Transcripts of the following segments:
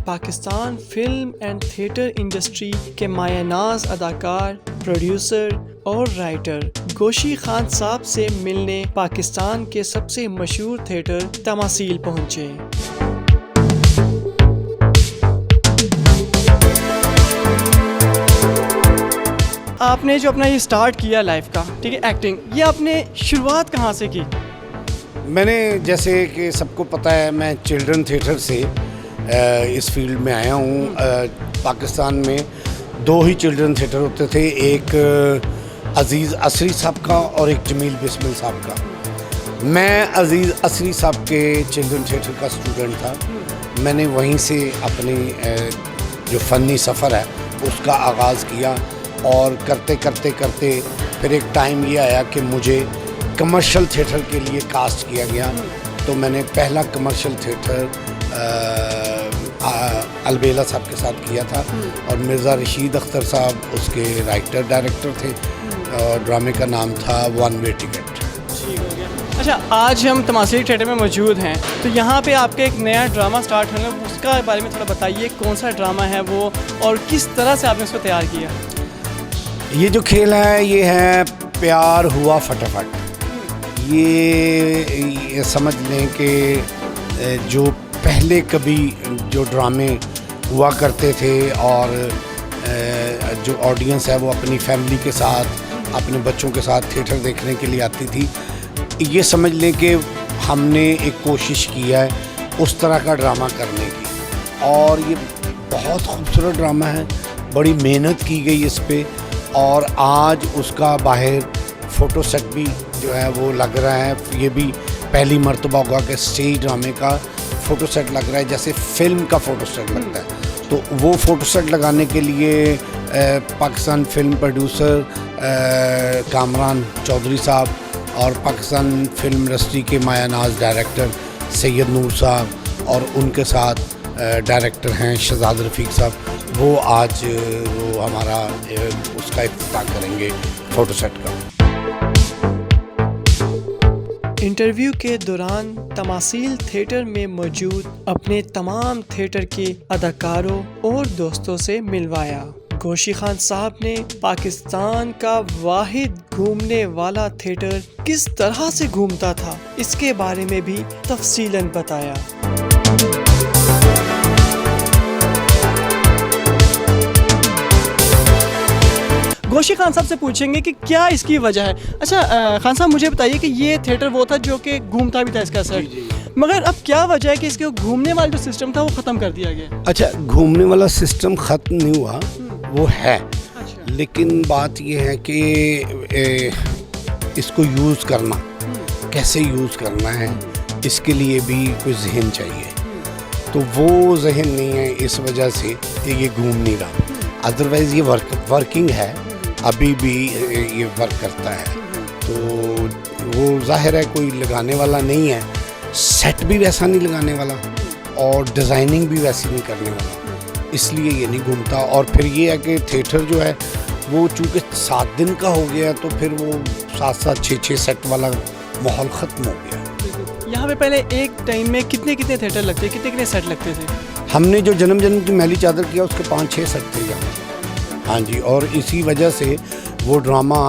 Pakistan film and theatre industry के मायनाज अदाकार, producer और राइटर गोशी खान साहब से मिलने पाकिस्तान के सबसे मशहूर थिएटर तमासील पहुंचे। आपने जो अपना ये स्टार्ट किया लाइफ का, ठीक है, एक्टिंग, ये आपने शुरुआत कहाँ से की? मैंने, जैसे कि सबको पता है, मैं चिल्ड्रन थिएटर से इस फील्ड में आया हूँ। पाकिस्तान में दो ही चिल्ड्रन थिएटर होते थे, एक अज़ीज़ असरी साहब का और एक जमील बिस्मिल साहब का। मैं अज़ीज़ असरी साहब के चिल्ड्रन थिएटर का स्टूडेंट था। मैंने वहीं से अपनी जो फ़नी सफ़र है उसका आगाज़ किया और करते करते करते फिर एक टाइम ये आया कि मुझे कमर्शियल थिएटर के लिए कास्ट किया गया। तो मैंने पहला कमर्शियल थिएटर अलबेला साहब के साथ किया था और मिर्ज़ा रशीद अख्तर साहब उसके राइटर डायरेक्टर थे और ड्रामे का नाम था वन वे टिकट। अच्छा, आज हम तमासील थिएटर में मौजूद हैं, तो यहाँ पे आपका एक नया ड्रामा स्टार्ट होने, उसका बारे में थोड़ा बताइए, कौन सा ड्रामा है वो और किस तरह से आपने उसको तैयार किया? ये जो खेल है ये है प्यार हुआ फटाफट। ये समझ लें कि जो पहले कभी जो ड्रामे हुआ करते थे और जो ऑडियंस है वो अपनी फैमिली के साथ, अपने बच्चों के साथ थिएटर देखने के लिए आती थी, ये समझ लें कि हमने एक कोशिश की है उस तरह का ड्रामा करने की। और ये बहुत खूबसूरत ड्रामा है, बड़ी मेहनत की गई इस पे और आज उसका बाहर फ़ोटो सेट भी जो है वो लग रहा है। ये भी पहली मर्तबा होगा कि स्टेज ड्रामे का फ़ोटो सेट लग रहा है जैसे फ़िल्म का फ़ोटो सेट लगता है। तो वो फ़ोटो सेट लगाने के लिए पाकिस्तान फिल्म प्रोड्यूसर कामरान चौधरी साहब और पाकिस्तान फिल्म इंडस्ट्री के मायानाज डायरेक्टर सैयद नूर साहब और उनके साथ डायरेक्टर हैं शहजाद रफ़ीक साहब, वो आज वो हमारा उसका इफ्तिताह करेंगे फ़ोटो सेट का। इंटरव्यू के दौरान तमासील थिएटर में मौजूद अपने तमाम थिएटर के अदाकारों और दोस्तों से मिलवाया। गोशी खान साहब ने पाकिस्तान का वाहिद घूमने वाला थिएटर किस तरह से घूमता था, इसके बारे में भी तफसीलन बताया। गोशी खान साहब से पूछेंगे कि क्या इसकी वजह है। अच्छा खान साहब, मुझे बताइए कि ये थिएटर वो था जो कि घूमता भी था इसका सेट, मगर अब क्या वजह है कि इसके घूमने वाला जो सिस्टम था वो ख़त्म कर दिया गया? अच्छा, घूमने वाला सिस्टम ख़त्म नहीं हुआ, वो है। अच्छा। लेकिन बात ये है कि इसको यूज़ करना, कैसे यूज़ करना है, इसके लिए भी कोई जहन चाहिए। तो वो जहन नहीं है, इस वजह से ये घूम नहीं रहा। अदरवाइज़ ये वर्किंग है, अभी भी ये वर्क करता है। तो वो जाहिर है कोई लगाने वाला नहीं है, सेट भी वैसा नहीं लगाने वाला और डिज़ाइनिंग भी वैसी नहीं करने वाला, इसलिए ये नहीं घूमता। और फिर ये है कि थिएटर जो है वो चूँकि 7 दिन का हो गया तो फिर वो 7-7, 6-6 सेट वाला माहौल ख़त्म हो गया। यहाँ पे पहले एक टाइम में कितने थिएटर लगते, कितने सेट लगते थे? हमने जो जन्म की मैली चादर किया उसके 5-6 सेट थे यहाँ। हाँ जी, और इसी वजह से वो ड्रामा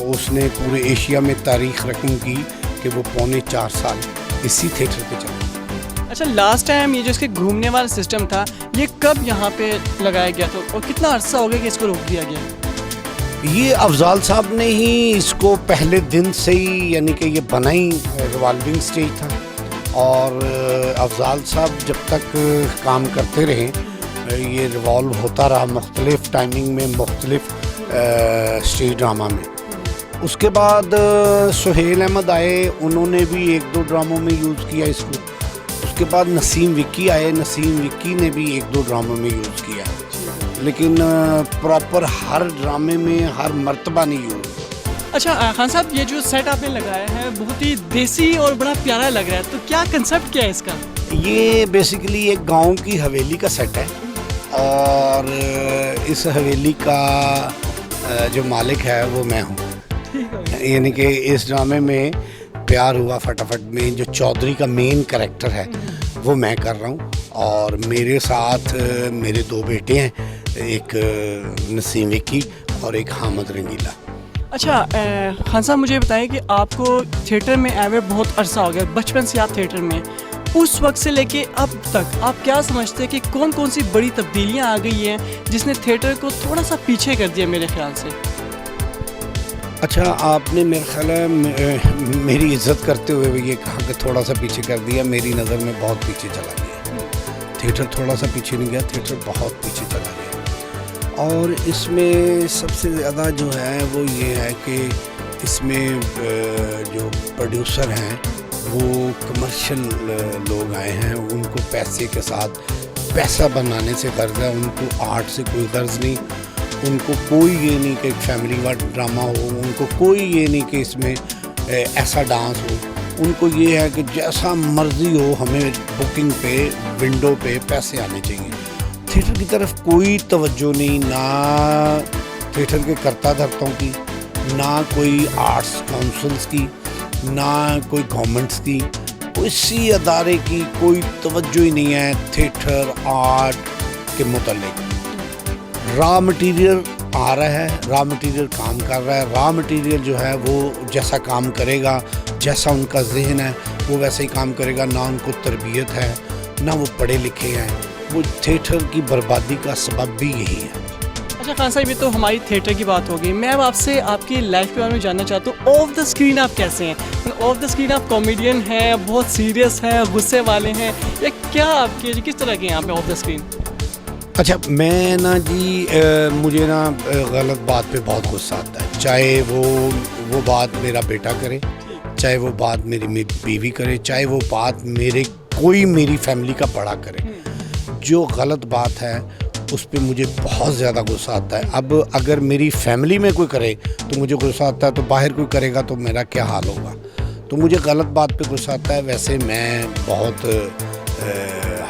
उसने पूरे एशिया में तारीख रकम की कि वो 3.25 साल इसी थिएटर पे चला। अच्छा, लास्ट टाइम ये जो इसके घूमने वाला सिस्टम था ये कब यहाँ पे लगाया गया था और कितना अरसा हो गया कि इसको रोक दिया गया? ये अफजाल साहब ने ही इसको पहले दिन से ही, यानी कि ये बना ही रिवॉल्विंग स्टेज था और अफजाल साहब जब तक काम करते रहे ये रिवॉल्व होता रहा मुख्तलिफ टाइमिंग में, मुख्तलिफ स्टेज ड्रामा में। उसके बाद सुहेल अहमद आए, उन्होंने भी 1-2 ड्रामों में यूज़ किया इसको। उसके बाद नसीम विक्की आए, नसीम विक्की ने भी 1-2 ड्रामों में यूज़ किया, लेकिन प्रॉपर हर ड्रामे में हर मर्तबा नहीं यूज़। अच्छा खान साहब, ये जो सेट आपने लगाया है बहुत ही देसी और बड़ा प्यारा लग रहा है, तो क्या कंसेप्ट क्या है इसका? ये बेसिकली एक गांव की हवेली का सेट है और इस हवेली का जो मालिक है वो मैं हूँ। यानी कि इस ड्रामे में प्यार हुआ फटाफट में जो चौधरी का मेन कैरेक्टर है वो मैं कर रहा हूँ। और मेरे साथ मेरे 2 बेटे हैं, एक नसीम विक्की और एक हामिद रंगीला। अच्छा खान साहब, मुझे बताएं कि आपको थिएटर में आए हुए बहुत अरसा हो गया, बचपन से आप थिएटर में, उस वक्त से लेके अब तक आप क्या समझते हैं कि कौन कौन सी बड़ी तब्दीलियां आ गई हैं जिसने थिएटर को थोड़ा सा पीछे कर दिया मेरे ख्याल से? अच्छा, आपने मेरे ख्याल है मेरी इज़्ज़त करते हुए भी ये कहा कि थोड़ा सा पीछे कर दिया। मेरी नज़र में बहुत पीछे चला गया थिएटर। थोड़ा सा पीछे नहीं गया, थिएटर बहुत पीछे चला गया। और इसमें सबसे ज़्यादा जो है वो ये है कि इसमें जो प्रोड्यूसर हैं वो कमर्शियल लोग आए हैं। उनको पैसे के साथ पैसा बनाने से गर्ज है, उनको आर्ट से कोई गर्ज नहीं। उनको कोई ये नहीं कि फैमिली का ड्रामा हो, उनको कोई ये नहीं कि इसमें ऐसा डांस हो। उनको ये है कि जैसा मर्जी हो, हमें बुकिंग पे, विंडो पे पैसे आने चाहिए। थिएटर की तरफ कोई तवज्जो नहीं, ना थिएटर के कर्ता धर्ताओं की, ना कोई आर्ट्स काउंसिल्स की, ना कोई गवर्नमेंट्स की, किसी अदारे की कोई तवज्जो ही नहीं है थिएटर आर्ट के मुतालिक। रॉ मटेरियल आ रहा है, रॉ मटेरियल काम कर रहा है। रॉ मटेरियल जो है वो जैसा काम करेगा, जैसा उनका जहन है वो वैसे ही काम करेगा। ना उनको तरबियत है, ना वो पढ़े लिखे हैं। वो थिएटर की बर्बादी का सबब भी यही है। अच्छा खान साहब, ये तो हमारी थिएटर की बात हो गई। मैं अब आपसे आपकी लाइफ के बारे में जानना चाहता हूँ। ऑफ द स्क्रीन आप कैसे हैं? ऑफ द स्क्रीन आप कॉमेडियन हैं, बहुत सीरियस हैं, गुस्से वाले हैं, या क्या आपके किस तरह के हैं यहाँ पे ऑफ द स्क्रीन? अच्छा, मैं ना जी मुझे ना गलत बात पे बहुत गुस्सा आता है। चाहे वो बात मेरा बेटा करे, चाहे वो बात मेरी बीवी करे, चाहे वो बात मेरी फैमिली का बड़ा करे। जो गलत बात है उस पे मुझे बहुत ज़्यादा गुस्सा आता है। अब अगर मेरी फैमिली में कोई करे तो मुझे गुस्सा आता है, तो बाहर कोई करेगा तो मेरा क्या हाल होगा। तो मुझे गलत बात पे गुस्सा आता है। वैसे मैं बहुत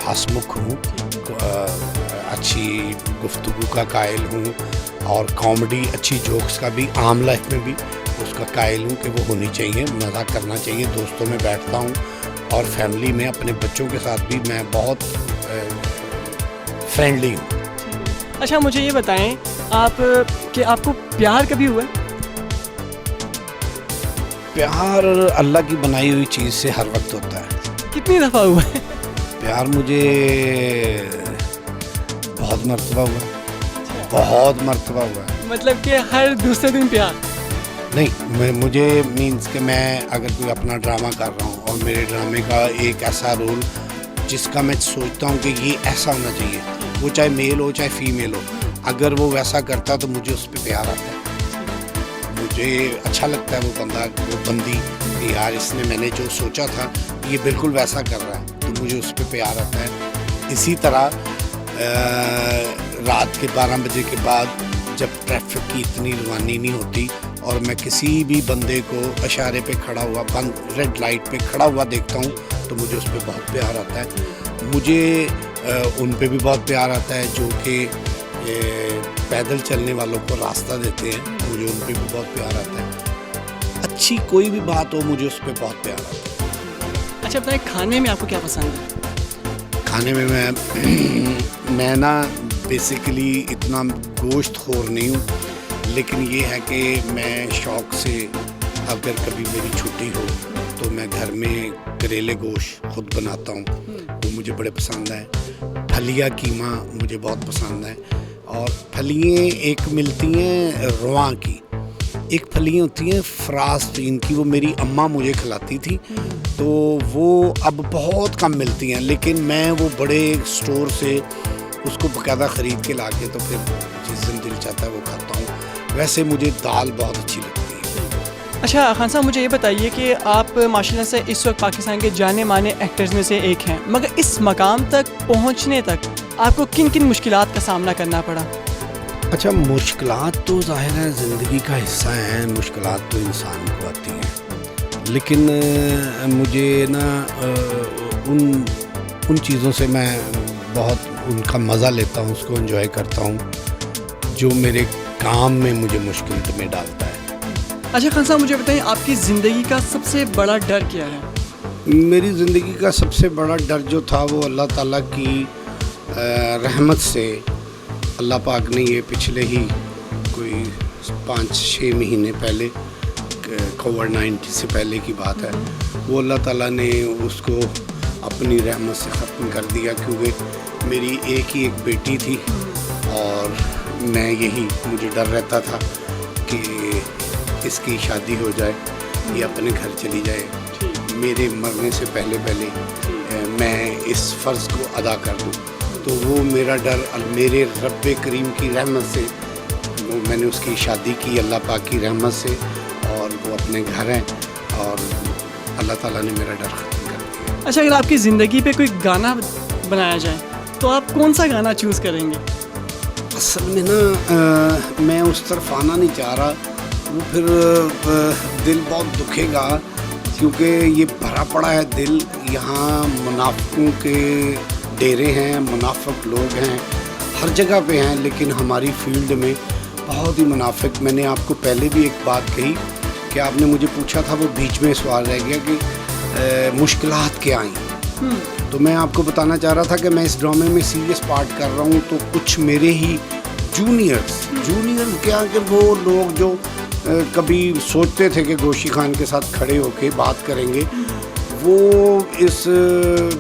हंसमुख हूँ, अच्छी गुफ्तगू का कायल हूँ, और कॉमेडी अच्छी जोक्स का भी, आम लाइफ में भी उसका कायल हूँ कि वो होनी चाहिए, मज़ाक करना चाहिए। दोस्तों में बैठता हूँ और फैमिली में अपने बच्चों के साथ भी मैं बहुत फ्रेंडली हूँ। अच्छा मुझे ये बताएं आप कि आपको प्यार कभी हुआ? प्यार अल्लाह की बनाई हुई चीज़ से हर वक्त होता है। कितनी दफ़ा हुआ है? प्यार मुझे बहुत मरतबा हुआ, बहुत मरतबा हुआ है। मतलब कि हर दूसरे दिन प्यार? नहीं, मुझे मीन्स कि मैं अगर कोई अपना ड्रामा कर रहा हूँ और मेरे ड्रामे का एक ऐसा रोल जिसका मैं सोचता हूँ कि ये ऐसा होना चाहिए, वो चाहे मेल हो चाहे फीमेल हो, अगर वो वैसा करता तो मुझे उस पर प्यार आता है। मुझे अच्छा लगता है वो बंदा, वो बंदी कि यार इसने मैंने जो सोचा था ये बिल्कुल वैसा कर रहा है, तो मुझे उस पर प्यार आता है। इसी तरह रात के 12 बजे के बाद जब ट्रैफिक की इतनी रवानी नहीं होती और मैं किसी भी बंदे को इशारे पे खड़ा हुआ, बंद रेड लाइट पे खड़ा हुआ देखता हूँ तो मुझे उस पर बहुत प्यार आता है। मुझे उन पे भी बहुत प्यार आता है जो कि पैदल चलने वालों को रास्ता देते हैं, मुझे उन पे भी बहुत प्यार आता है। अच्छी कोई भी बात हो मुझे उस पर बहुत प्यार आता है। अच्छा बताएं, खाने में आपको क्या पसंद है? खाने में मैं ना बेसिकली इतना गोश्त खोर नहीं हूँ, लेकिन ये है कि मैं शौक़ से अगर कभी मेरी छुट्टी हो तो मैं घर में करेले गोश्त खुद बनाता हूँ, वो मुझे बड़े पसंद है। फलिया कीमा मुझे बहुत पसंद है। और फलियाँ एक मिलती हैं रवा की, एक फलियाँ होती हैं फ्रास्टीन की, वो मेरी अम्मा मुझे खिलाती थी, तो वो अब बहुत कम मिलती हैं, लेकिन मैं वो बड़े स्टोर से उसको बाकायदा ख़रीद के ला के तो फिर जिस दिन दिल चाहता है वो खाता हूँ। वैसे मुझे दाल बहुत अच्छी लगती है। अच्छा खान साहब, मुझे ये बताइए कि आप माशाल्लाह से इस वक्त पाकिस्तान के जाने माने एक्टर्स में से एक हैं, मगर इस मकाम तक पहुंचने तक आपको किन किन मुश्किलात का सामना करना पड़ा? अच्छा, मुश्किलात तो ज़ाहिर है ज़िंदगी का हिस्सा हैं, मुश्किलात तो इंसान को आती हैं, लेकिन मुझे ना उन चीज़ों से मैं बहुत उनका मज़ा लेता हूँ, उसको एंजॉय करता हूँ जो मेरे काम में मुझे मुश्किल में डालता है। अच्छा खान साहब, मुझे बताइए आपकी ज़िंदगी का सबसे बड़ा डर क्या है? मेरी ज़िंदगी का सबसे बड़ा डर जो था वो अल्लाह ताला की रहमत से, अल्लाह पाक ने ये पिछले ही कोई 5-6 महीने पहले, कोविड-19 से पहले की बात है, वो अल्लाह ताला ने उसको अपनी रहमत से ख़त्म कर दिया। क्योंकि मेरी एक ही एक बेटी थी और मैं मुझे डर रहता था कि इसकी शादी हो जाए या अपने घर चली जाए, मेरे मरने से पहले मैं इस फ़र्ज़ को अदा कर दूँ। तो वो मेरा डर मेरे रब्बे करीम की रहमत से, वो मैंने उसकी शादी की अल्लाह पाक की रहमत से, और वो अपने घर हैं और अल्लाह ताला ने मेरा डर ख़त्म कर दिया। अच्छा, अगर आपकी ज़िंदगी पे कोई गाना बनाया जाए तो आप कौन सा गाना चूज़ करेंगे? असल में ना मैं उस तरफ आना नहीं चाह रहा, वो फिर दिल बहुत दुखेगा, क्योंकि ये भरा पड़ा है दिल। यहाँ मुनाफिकों के डेरे हैं, मुनाफिक लोग हैं, हर जगह पे हैं, लेकिन हमारी फील्ड में बहुत ही मुनाफिक। मैंने आपको पहले भी एक बात कही कि आपने मुझे पूछा था, वो बीच में सवाल रह गया कि मुश्किलात क्या आई। तो मैं आपको बताना चाह रहा था कि मैं इस ड्रामे में सीरियस पार्ट कर रहा हूँ, तो कुछ मेरे ही जूनियर्स क्या कि वो लोग जो कभी सोचते थे कि गोशी खान के साथ खड़े होके बात करेंगे, वो इस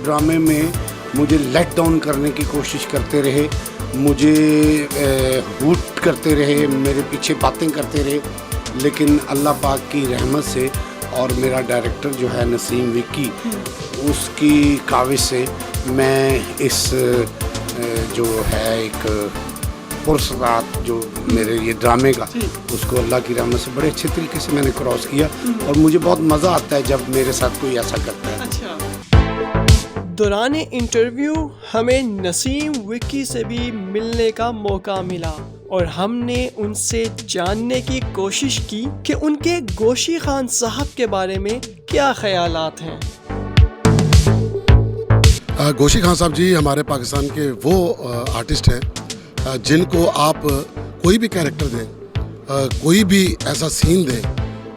ड्रामे में मुझे लेट डाउन करने की कोशिश करते रहे, मुझे हूट करते रहे, मेरे पीछे बातें करते रहे। लेकिन अल्लाह पाक की रहमत से और मेरा डायरेक्टर जो है नसीम विक्की, उसकी काविश से मैं इस जो है एक पुरस्कार जो मेरे ये ड्रामे का, उसको अल्लाह की रहमत से बड़े अच्छे तरीके से मैंने क्रॉस किया, और मुझे बहुत मज़ा आता है जब मेरे साथ कोई ऐसा करता है। अच्छा। दौरान इंटरव्यू हमें नसीम विक्की से भी मिलने का मौका मिला और हमने उनसे जानने की कोशिश की कि उनके गोशी खान साहब के बारे में क्या ख्यालात हैं। गोशी खान साहब जी हमारे पाकिस्तान के वो आर्टिस्ट हैं जिनको आप कोई भी कैरेक्टर दें, कोई भी ऐसा सीन दें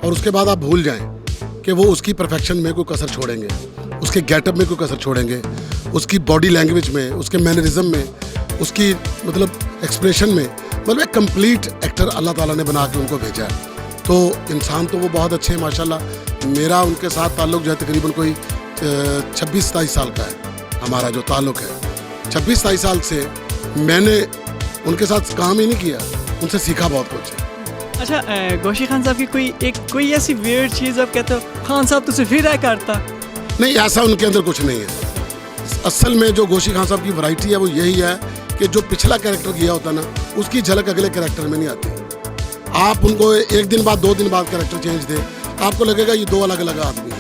और उसके बाद आप भूल जाएं कि वो उसकी परफेक्शन में कोई कसर छोड़ेंगे, उसके गेटअप में कोई कसर छोड़ेंगे, उसकी बॉडी लैंग्वेज में, उसके मैनरिज्म में, उसकी मतलब एक्सप्रेशन में, मतलब एक कंप्लीट एक्टर अल्लाह ताला ने बना के उनको भेजा है। तो इंसान तो वो बहुत अच्छे हैं माशाल्लाह। मेरा उनके साथ ताल्लुक़ जो है तकरीबन कोई 26-27 साल का है हमारा जो ताल्लुक़ है। 26-27 साल से मैंने उनके साथ काम ही नहीं किया, उनसे सीखा बहुत कुछ है। अच्छा, गोशी खान साहब की कोई ऐसी वियर्ड चीज़ आप कहते हो खान साहब तुझसे फिर है करता? नहीं, ऐसा उनके अंदर कुछ नहीं है। असल में जो गोशी खान साहब की वैरायटी है वो यही है कि जो पिछला कैरेक्टर किया होता ना, उसकी झलक अगले कैरेक्टर में नहीं आती। आप उनको एक दिन बाद 2 दिन बाद कैरेक्टर चेंज दें, आपको लगेगा ये 2 अलग अलग आदमी हैं।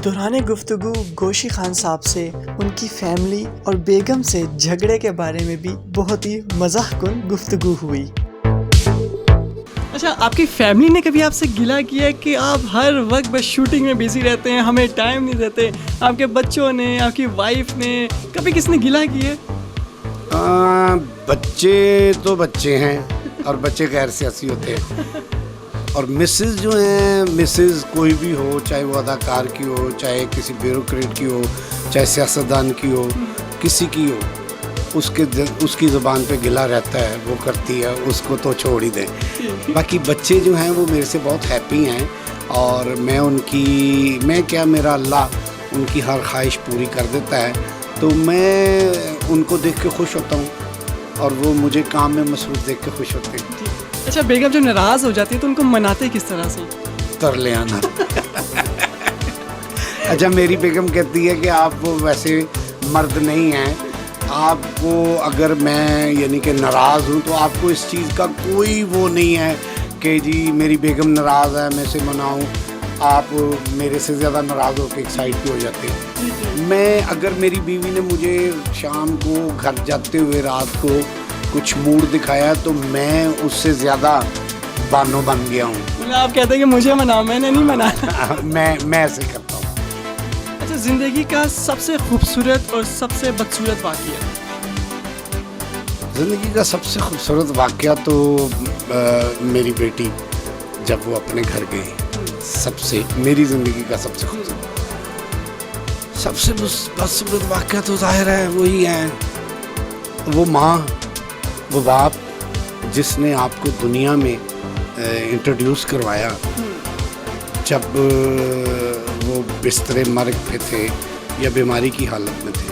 दौरान गुफ्तगू गोशी खान साहब से उनकी फैमिली और बेगम से झगड़े के बारे में भी बहुत ही मज़ाहकुन गुफ्तगू हुई। अच्छा, आपकी फैमिली ने कभी आपसे गिला किया कि आप हर वक्त बस शूटिंग में बिजी रहते हैं, हमें टाइम नहीं देते? आपके बच्चों ने, आपकी वाइफ ने, कभी किसने गिला किए? बच्चे तो बच्चे हैं और बच्चे गैर सियासी होते हैं, और मिसेस जो हैं, मिसेस कोई भी हो, चाहे वो अदाकार की हो, चाहे किसी ब्यूरोक्रेट की हो, चाहे सियासतदान की हो, किसी की हो, उसकी ज़ुबान पे गिला रहता है, वो करती है, उसको तो छोड़ ही दें। बाकी बच्चे जो हैं वो मेरे से बहुत हैप्पी हैं, और मेरा अल्लाह उनकी हर ख्वाहिश पूरी कर देता है, तो मैं उनको देख के खुश होता हूँ और वो मुझे काम में मसरूफ़ देख के खुश होते हैं। अच्छा, बेगम जो नाराज़ हो जाती है तो उनको मनाते किस तरह से? तर ले आना। अच्छा, मेरी बेगम कहती है कि आप वो वैसे मर्द नहीं हैं, आपको अगर मैं यानी कि नाराज़ हूँ तो आपको इस चीज़ का कोई वो नहीं है कि जी मेरी बेगम नाराज़ है मैं इसे मनाऊँ, आप मेरे से ज़्यादा नाराज़ होकर एक साइड पे हो जाते हैं। मैं अगर मेरी बीवी ने मुझे शाम को घर जाते हुए रात को कुछ मूड दिखाया तो मैं उससे ज़्यादा बानो बन गया हूँ। मतलब आप कहते हैं कि मुझे मनाओ, मैंने नहीं मनाना। मैं ऐसे करता हूँ। अच्छा, ज़िंदगी का सबसे खूबसूरत और सबसे बदसूरत वाक़या? ज़िंदगी का सबसे खूबसूरत वाक़या तो मेरी बेटी जब वो अपने घर गई सबसे मेरी ज़िंदगी का सबसे खूबसूरत वाक़या तो ज़ाहिर है वही है, वो माँ वो बाप जिसने आपको दुनिया में इंट्रोड्यूस करवाया जब वो बिस्तरे मर्ग पे थे या बीमारी की हालत में थे।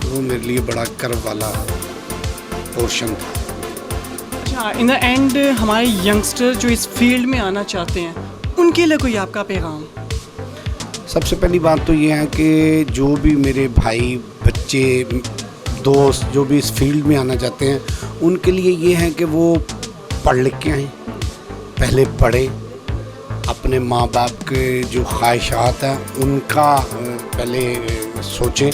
वो मेरे लिए बड़ा कर्व वाला पोर्शन था। अच्छा, इन द एंड हमारे यंगस्टर जो इस फील्ड में आना चाहते हैं उनके लिए कोई आपका पैगाम? सबसे पहली बात तो ये है कि जो भी मेरे भाई बच्चे दोस्त जो भी इस फील्ड में आना चाहते हैं उनके लिए ये है कि वो पढ़ लिख के आएँ, पहले पढ़े, अपने माँ बाप के जो ख्वाहिशात हैं उनका पहले सोचें,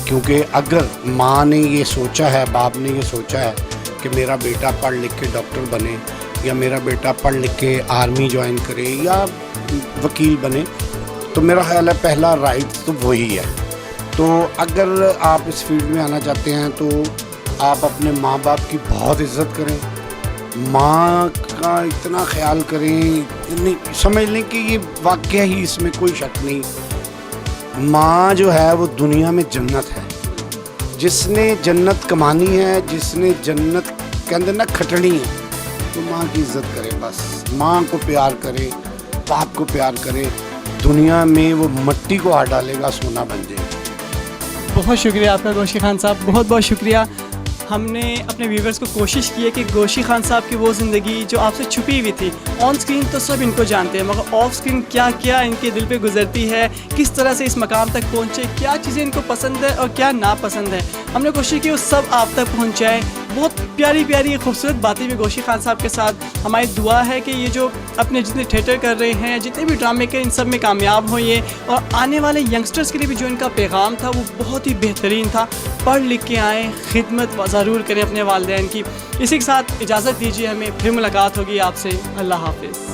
क्योंकि अगर माँ ने ये सोचा है, बाप ने ये सोचा है कि मेरा बेटा पढ़ लिख के डॉक्टर बने या मेरा बेटा पढ़ लिख के आर्मी ज्वाइन करे या वकील बने, तो मेरा ख्याल है पहला राइट तो वही है। तो अगर आप इस फील्ड में आना चाहते हैं तो आप अपने माँ बाप की बहुत इज़्ज़त करें, माँ का इतना ख्याल करें, समझ लें कि ये वाक़या ही इसमें कोई शक नहीं, माँ जो है वो दुनिया में जन्नत है। जिसने जन्नत कमानी है, जिसने जन्नत के अंदर ना खटनी है, तो माँ की इज़्ज़त करें, बस माँ को प्यार करें, बाप को प्यार करें, दुनिया में वो मट्टी को हाथ डालेगा सोना बन जाएगा। बहुत शुक्रिया आपका गोशी खान साहब, बहुत बहुत शुक्रिया। हमने अपने व्यूवर्स को कोशिश की है कि गोशी खान साहब की वो ज़िंदगी जो आपसे छुपी हुई थी, ऑन स्क्रीन तो सब इनको जानते हैं मगर ऑफ स्क्रीन क्या क्या इनके दिल पे गुजरती है, किस तरह से इस मकाम तक पहुँचे, क्या चीज़ें इनको पसंद है और क्या नापसंद है, हमने कोशिश की वो सब आप तक पहुँचाए। बहुत प्यारी प्यारी खूबसूरत बातें भी गोशी खान साहब के साथ। हमारी दुआ है कि ये जो अपने जितने थिएटर कर रहे हैं, जितने भी ड्रामे के, इन सब में कामयाब हों ये, और आने वाले यंगस्टर्स के लिए भी जो इनका पैगाम था वो बहुत ही बेहतरीन था। पढ़ लिख के आएँ, खिदमत ज़रूर करें अपने वालिदैन की। इसी के साथ इजाज़त दीजिए, हमें फिर मुलाकात होगी आपसे। अल्लाह हाफिज़।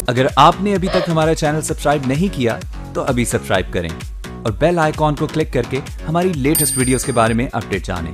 अगर आपने अभी तक हमारा चैनल सब्सक्राइब नहीं किया तो अभी सब्सक्राइब करें और बेल आइकॉन को क्लिक करके हमारी लेटेस्ट वीडियोस के बारे में अपडेट जानें।